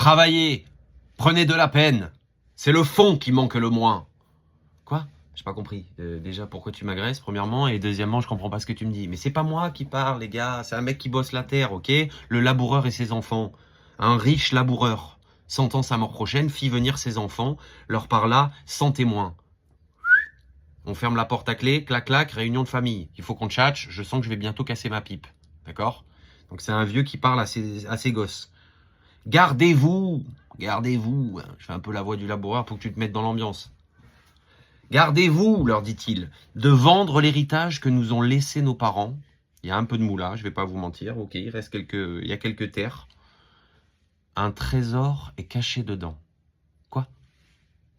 Travaillez, prenez de la peine. C'est le fond qui manque le moins. Quoi? J'ai pas compris. Déjà, pourquoi tu m'agresses, premièrement, et deuxièmement, je comprends pas ce que tu me dis. Mais c'est pas moi qui parle, les gars. C'est un mec qui bosse la terre, ok? Le laboureur et ses enfants. Un riche laboureur sentant sa mort prochaine, fit venir ses enfants, leur parla sans témoin. On ferme la porte à clé, clac clac, réunion de famille. Il faut qu'on tchatche, je sens que je vais bientôt casser ma pipe. D'accord? Donc c'est un vieux qui parle à ses gosses. Gardez-vous, gardez-vous. Je fais un peu la voix du laboureur pour que tu te mettes dans l'ambiance. Gardez-vous, leur dit-il, de vendre l'héritage que nous ont laissé nos parents. Il y a un peu de moula, je vais pas vous mentir. Ok, il y a quelques terres. Un trésor est caché dedans. Quoi?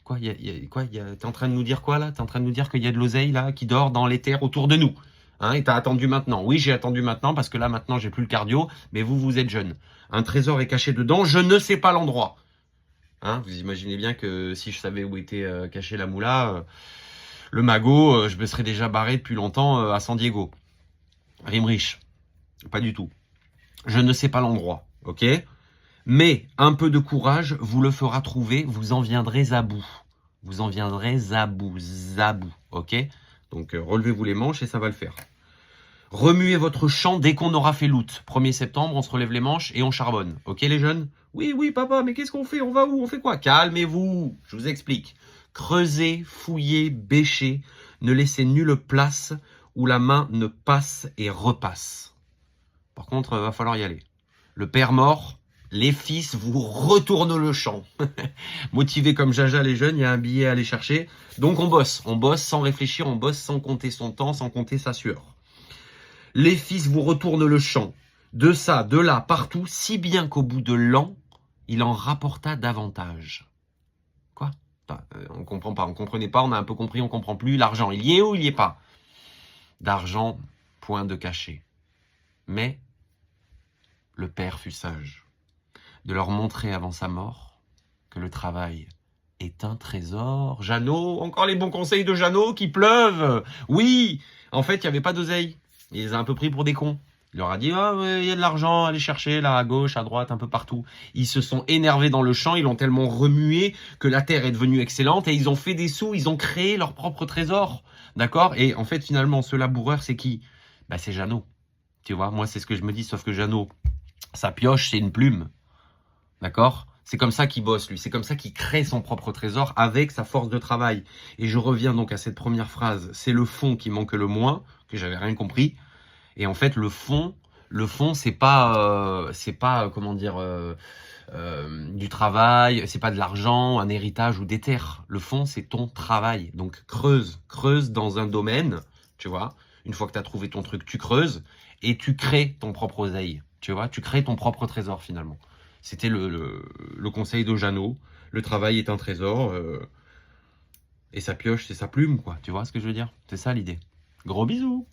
T'es en train de nous dire quoi là? T'es en train de nous dire qu'il y a de l'oseille là qui dort dans les terres autour de nous. Hein, et t'as attendu maintenant. Oui, j'ai attendu maintenant parce que là maintenant j'ai plus le cardio, mais vous êtes jeune. Un trésor est caché dedans, je ne sais pas l'endroit. Hein, vous imaginez bien que si je savais où était caché la moula, le magot, je me serais déjà barré depuis longtemps à San Diego. Rime riche. Pas du tout. Je ne sais pas l'endroit, ok? Mais un peu de courage vous le fera trouver, vous en viendrez à bout. Vous en viendrez à bout, ok? Donc relevez-vous les manches et ça va le faire. Remuez votre champ dès qu'on aura fait l'août. 1er septembre, on se relève les manches et on charbonne. Ok les jeunes? Oui, papa, mais qu'est-ce qu'on fait? On va où? On fait quoi? Calmez-vous, je vous explique. Creusez, fouillez, bêchez, ne laissez nulle place où la main ne passe et repasse. Par contre, va falloir y aller. Le père mort, les fils vous retournent le champ. Motivés comme Jaja les jeunes, il y a un billet à aller chercher. Donc on bosse sans réfléchir, on bosse sans compter son temps, sans compter sa sueur. Les fils vous retournent le champ, de ça, de là, partout, si bien qu'au bout de l'an, il en rapporta davantage. Quoi? On comprend pas, on comprenait pas, on a un peu compris, on comprend plus. L'argent, il y est ou il y est pas? D'argent, point de cachet. Mais le père fut sage de leur montrer avant sa mort que le travail est un trésor. Jeannot, encore les bons conseils de Jeannot qui pleuvent. Oui, en fait, il n'y avait pas d'oseille. Il les a un peu pris pour des cons. Il leur a dit, ah, il y a de l'argent, allez chercher là, à gauche, à droite, un peu partout. Ils se sont énervés dans le champ, ils l'ont tellement remué que la terre est devenue excellente et ils ont fait des sous, ils ont créé leur propre trésor. D'accord? Et en fait, finalement, ce laboureur, c'est qui? Bah, c'est Jeannot. Tu vois, moi, c'est ce que je me dis, sauf que Jeannot, sa pioche, c'est une plume. D'accord? C'est comme ça qu'il bosse, lui. C'est comme ça qu'il crée son propre trésor avec sa force de travail. Et je reviens donc à cette première phrase. C'est le fond qui manque le moins, que j'avais rien compris. Et en fait, le fond, c'est pas, comment dire, du travail, c'est pas de l'argent, un héritage ou des terres. Le fond, c'est ton travail. Donc creuse dans un domaine, tu vois. Une fois que tu as trouvé ton truc, tu creuses et tu crées ton propre oseille. Tu vois, tu crées ton propre trésor finalement. C'était le conseil de Jeannot. Le travail est un trésor et sa pioche, c'est sa plume, quoi. Tu vois ce que je veux dire? C'est ça l'idée. Gros bisous!